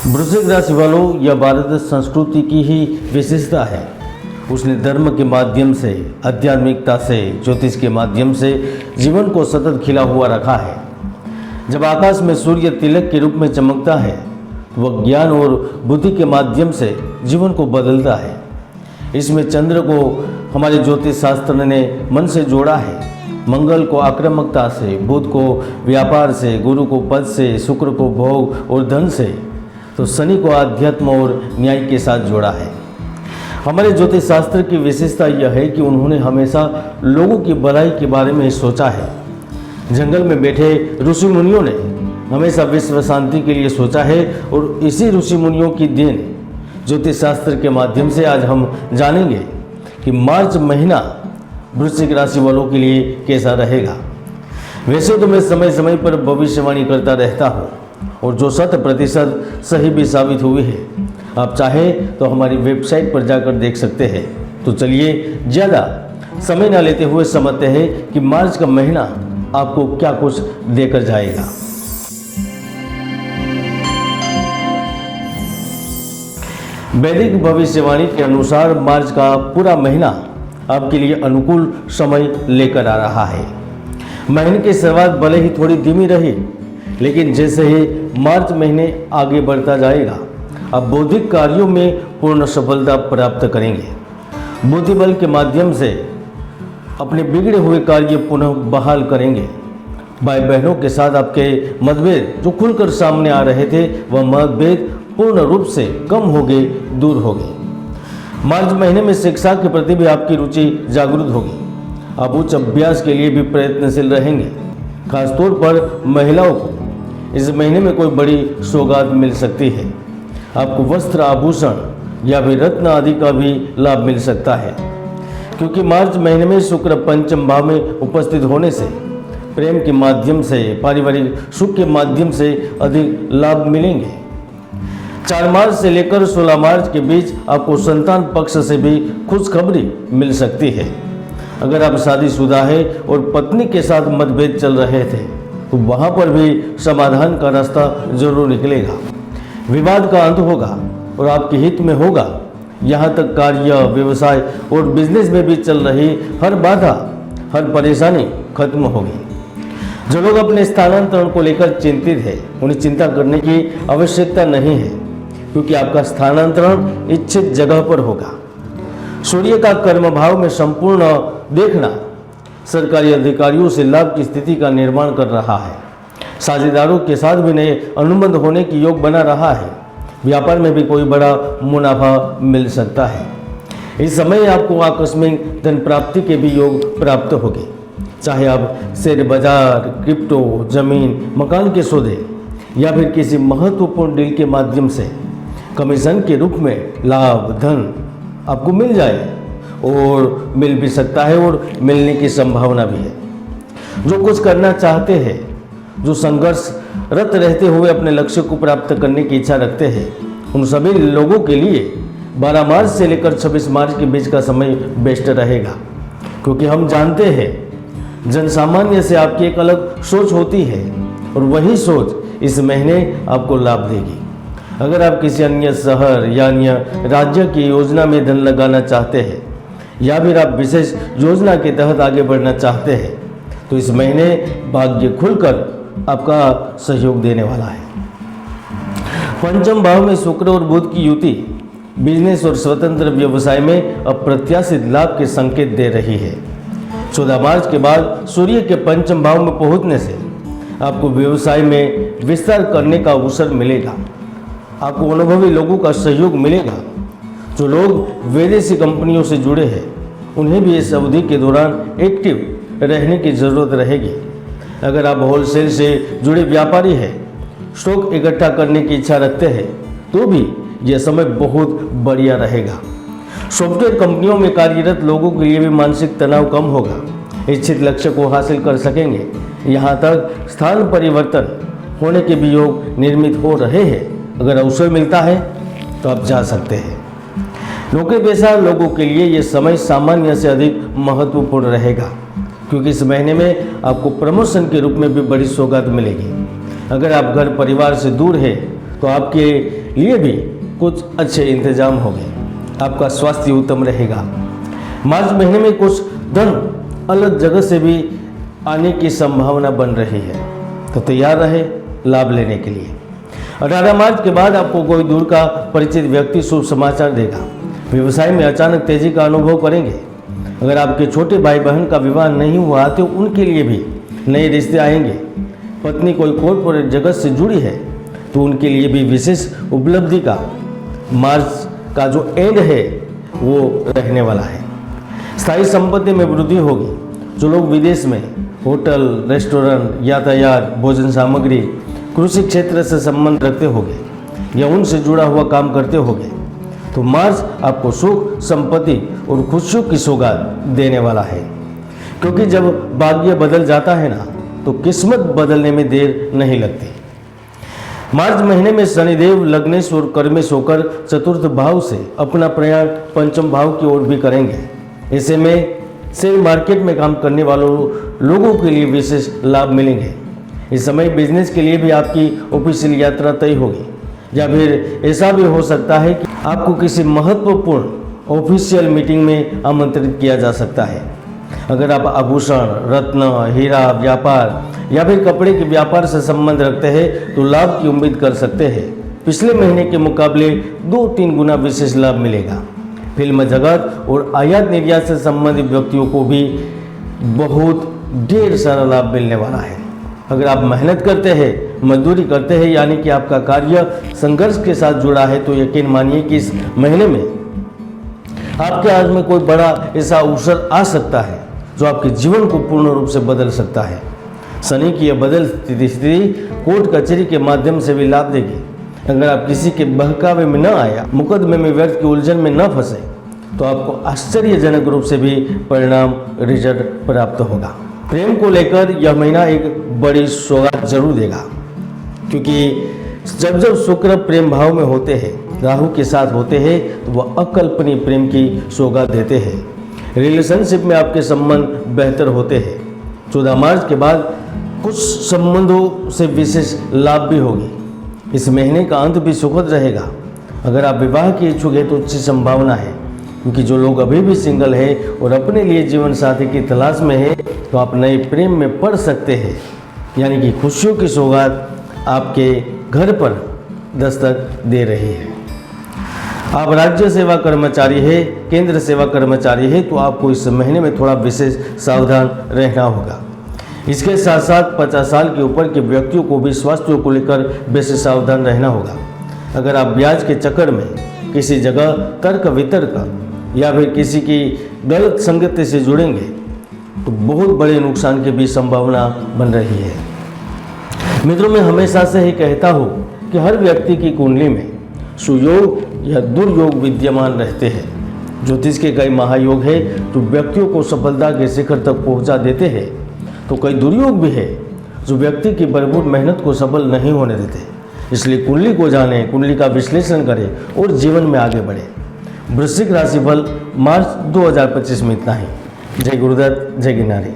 वृश्चिक राशि वालों, यह भारत संस्कृति की ही विशेषता है। उसने धर्म के माध्यम से, आध्यात्मिकता से, ज्योतिष के माध्यम से जीवन को सतत खिला हुआ रखा है। जब आकाश में सूर्य तिलक के रूप में चमकता है तो वह ज्ञान और बुद्धि के माध्यम से जीवन को बदलता है। इसमें चंद्र को हमारे ज्योतिष शास्त्र ने मन से जोड़ा है, मंगल को आक्रामकता से, बुध को व्यापार से, गुरु को पद से, शुक्र को भोग और धन से, तो शनि को आध्यात्म और न्याय के साथ जोड़ा है। हमारे ज्योतिष शास्त्र की विशेषता यह है कि उन्होंने हमेशा लोगों की भलाई के बारे में सोचा है। जंगल में बैठे ऋषि मुनियों ने हमेशा विश्व शांति के लिए सोचा है और इसी ऋषि मुनियों की देन ज्योतिष शास्त्र के माध्यम से आज हम जानेंगे कि मार्च महीना वृश्चिक राशि वालों के लिए कैसा रहेगा। वैसे तो मैं समय समय पर भविष्यवाणी करता रहता हूँ और जो 100% सही भी साबित हुई है। आप चाहें तो हमारी वेबसाइट पर जाकर देख सकते हैं। तो चलिए ज़्यादा समय ना लेते हुए समझते हैं कि मार्च का महीना आपको क्या कुछ देकर जाएगा। वैदिक भविष्यवाणी के अनुसार मार्च का पूरा महीना आपके लिए अनुकूल समय लेकर आ रहा है। महीने की शुरुआत भले ही थोड़ी धीमी रही, लेकिन जैसे ही मार्च महीने आगे बढ़ता जाएगा आप बौद्धिक कार्यों में पूर्ण सफलता प्राप्त करेंगे। बुद्धि बल के माध्यम से अपने बिगड़े हुए कार्य पुनः बहाल करेंगे। भाई बहनों के साथ आपके मतभेद जो खुलकर सामने आ रहे थे, वह मतभेद पूर्ण रूप से कम हो गए, दूर हो गए। मार्च महीने में शिक्षा के प्रति भी आपकी रुचि जागरूक होगी। आप उच्च अभ्यास के लिए भी प्रयत्नशील रहेंगे। खासतौर पर महिलाओं को इस महीने में कोई बड़ी सौगात मिल सकती है। आपको वस्त्र, आभूषण या फिर रत्न आदि का भी लाभ मिल सकता है, क्योंकि मार्च महीने में शुक्र पंचम भाव में उपस्थित होने से प्रेम के माध्यम से, पारिवारिक सुख के माध्यम से अधिक लाभ मिलेंगे। 4 मार्च से लेकर 16 मार्च के बीच आपको संतान पक्ष से भी खुशखबरी मिल सकती है। अगर आप शादीशुदा है और पत्नी के साथ मतभेद चल रहे थे तो वहाँ पर भी समाधान का रास्ता जरूर निकलेगा। विवाद का अंत होगा और आपके हित में होगा। यहाँ तक कार्य, व्यवसाय और बिजनेस में भी चल रही हर बाधा, हर परेशानी खत्म होगी। जो लोग अपने स्थानांतरण को लेकर चिंतित है, उन्हें चिंता करने की आवश्यकता नहीं है, क्योंकि आपका स्थानांतरण इच्छित जगह पर होगा। सूर्य का कर्म भाव में संपूर्ण देखना सरकारी अधिकारियों से लाभ की स्थिति का निर्माण कर रहा है। साझेदारों के साथ भी नए अनुबंध होने की योग बना रहा है। व्यापार में भी कोई बड़ा मुनाफा मिल सकता है। इस समय आपको आकस्मिक धन प्राप्ति के भी योग प्राप्त होंगे। चाहे आप शेयर बाजार, क्रिप्टो, जमीन, मकान के सौदे या फिर किसी महत्वपूर्ण डील के माध्यम से कमीशन के रूप में लाभ, धन आपको मिल जाए और मिल भी सकता है और मिलने की संभावना भी है। जो कुछ करना चाहते हैं, जो संघर्षरत रहते हुए अपने लक्ष्य को प्राप्त करने की इच्छा रखते हैं, उन सभी लोगों के लिए 12 मार्च से लेकर 26 मार्च के बीच का समय बेस्ट रहेगा, क्योंकि हम जानते हैं जनसामान्य से आपकी एक अलग सोच होती है और वही सोच इस महीने आपको लाभ देगी। अगर आप किसी अन्य शहर या अन्य राज्य की योजना में धन लगाना चाहते हैं या फिर आप विशेष योजना के तहत आगे बढ़ना चाहते हैं तो इस महीने भाग्य खुलकर आपका सहयोग देने वाला है। पंचम भाव में शुक्र और बुध की युति बिजनेस और स्वतंत्र व्यवसाय में अप्रत्याशित लाभ के संकेत दे रही है। 14 मार्च के बाद सूर्य के पंचम भाव में पहुंचने से आपको व्यवसाय में विस्तार करने का अवसर मिलेगा। आपको अनुभवी लोगों का सहयोग मिलेगा। जो लोग विदेशी कंपनियों से जुड़े हैं उन्हें भी इस अवधि के दौरान एक्टिव रहने की ज़रूरत रहेगी। अगर आप होलसेल से जुड़े व्यापारी हैं, स्टॉक इकट्ठा करने की इच्छा रखते हैं, तो भी यह समय बहुत बढ़िया रहेगा। सॉफ्टवेयर कंपनियों में कार्यरत लोगों के लिए भी मानसिक तनाव कम होगा। इच्छित लक्ष्य को हासिल कर सकेंगे। यहाँ तक स्थान परिवर्तन होने के भी योग निर्मित हो रहे हैं। अगर अवसर मिलता है तो आप जा सकते हैं। नौकरी पेशा लोगों के लिए ये समय सामान्य से अधिक महत्वपूर्ण रहेगा, क्योंकि इस महीने में आपको प्रमोशन के रूप में भी बड़ी सौगात मिलेगी। अगर आप घर परिवार से दूर हैं तो आपके लिए भी कुछ अच्छे इंतजाम होंगे। आपका स्वास्थ्य उत्तम रहेगा। मार्च महीने में कुछ धन अलग जगह से भी आने की संभावना बन रही है, तो तैयार रहे लाभ लेने के लिए। 18 मार्च के बाद आपको कोई दूर का परिचित व्यक्ति शुभ समाचार देगा। व्यवसाय में अचानक तेजी का अनुभव करेंगे। अगर आपके छोटे भाई बहन का विवाह नहीं हुआ तो उनके लिए भी नए रिश्ते आएंगे। पत्नी कोई कॉर्पोरेट जगत से जुड़ी है तो उनके लिए भी विशेष उपलब्धि का मार्च का जो एंड है वो रहने वाला है। स्थायी संपत्ति में वृद्धि होगी। जो लोग विदेश में होटल, रेस्टोरेंट, यातायात, भोजन सामग्री, कृषि क्षेत्र से संबंध रखते होंगे या उनसे जुड़ा हुआ काम करते होंगे, तो मार्च आपको सुख, संपत्ति और खुशियों की सौगात देने वाला है। क्योंकि जब भाग्य बदल जाता है ना, तो किस्मत बदलने में देर नहीं लगती। मार्च महीने में शनिदेव लग्नेश और कर्मेश होकर चतुर्थ भाव से अपना प्रयाण पंचम भाव की ओर भी करेंगे। ऐसे में शेयर मार्केट में काम करने वालों लोगों के लिए विशेष लाभ मिलेंगे। इस समय बिजनेस के लिए भी आपकी ऑफिशियल यात्रा तय होगी, या फिर ऐसा भी हो सकता है कि आपको किसी महत्वपूर्ण ऑफिशियल मीटिंग में आमंत्रित किया जा सकता है। अगर आप आभूषण, रत्न, हीरा व्यापार या फिर कपड़े के व्यापार से संबंध रखते हैं तो लाभ की उम्मीद कर सकते हैं। पिछले महीने के मुकाबले 2-3 गुना विशेष लाभ मिलेगा। फिल्म जगत और आयात निर्यात से संबंधित व्यक्तियों को भी बहुत ढेर सारा लाभ मिलने वाला है। अगर आप मेहनत करते हैं, मजदूरी करते हैं, यानी कि आपका कार्य संघर्ष के साथ जुड़ा है, तो यकीन मानिए कि इस महीने में आपके हाथ में कोई बड़ा ऐसा अवसर आ सकता है जो आपके जीवन को पूर्ण रूप से बदल सकता है। शनि की यह बदल स्थिति कोर्ट कचहरी के माध्यम से भी लाभ देगी। अगर आप किसी के बहकावे में न आया, मुकदमे में व्यर्थ की उलझन में न फंसे, तो आपको आश्चर्यजनक रूप से भी परिणाम रिजल्ट प्राप्त होगा। प्रेम को लेकर यह महीना एक बड़ी सौगात जरूर देगा, क्योंकि जब जब शुक्र प्रेम भाव में होते हैं, राहु के साथ होते हैं, तो वह अकल्पनीय प्रेम की सौगात देते हैं। रिलेशनशिप में आपके संबंध बेहतर होते हैं। 14 मार्च के बाद कुछ संबंधों से विशेष लाभ भी होगी। इस महीने का अंत भी सुखद रहेगा। अगर आप विवाह के इच्छुक हैं तो अच्छी संभावना है, क्योंकि जो लोग अभी भी सिंगल हैं और अपने लिए जीवन साथी की तलाश में हैं, तो आप नए प्रेम में पड़ सकते हैं। यानी कि खुशियों की सौगात आपके घर पर दस्तक दे रही है। आप राज्य सेवा कर्मचारी है, केंद्र सेवा कर्मचारी है, तो आपको इस महीने में थोड़ा विशेष सावधान रहना होगा। इसके साथ साथ 50 साल के ऊपर के व्यक्तियों को भी स्वास्थ्य को लेकर विशेष सावधान रहना होगा। अगर आप ब्याज के चक्कर में किसी जगह तर्क वितर्क या फिर किसी की गलत संगति से जुड़ेंगे तो बहुत बड़े नुकसान की भी संभावना बन रही है। मित्रों, मैं हमेशा से ही कहता हूँ कि हर व्यक्ति की कुंडली में सुयोग या दुर्योग विद्यमान रहते हैं। ज्योतिष के कई महायोग है जो व्यक्तियों को सफलता के शिखर तक पहुंचा देते हैं, तो कई दुर्योग भी है जो व्यक्ति की भरपूर मेहनत को सफल नहीं होने देते। इसलिए कुंडली को जानें, कुंडली का विश्लेषण करें और जीवन में आगे बढ़ें। वृश्चिक राशिफल मार्च 2025 में इतना ही। जय गुरुदत्त, जय गिरनारी।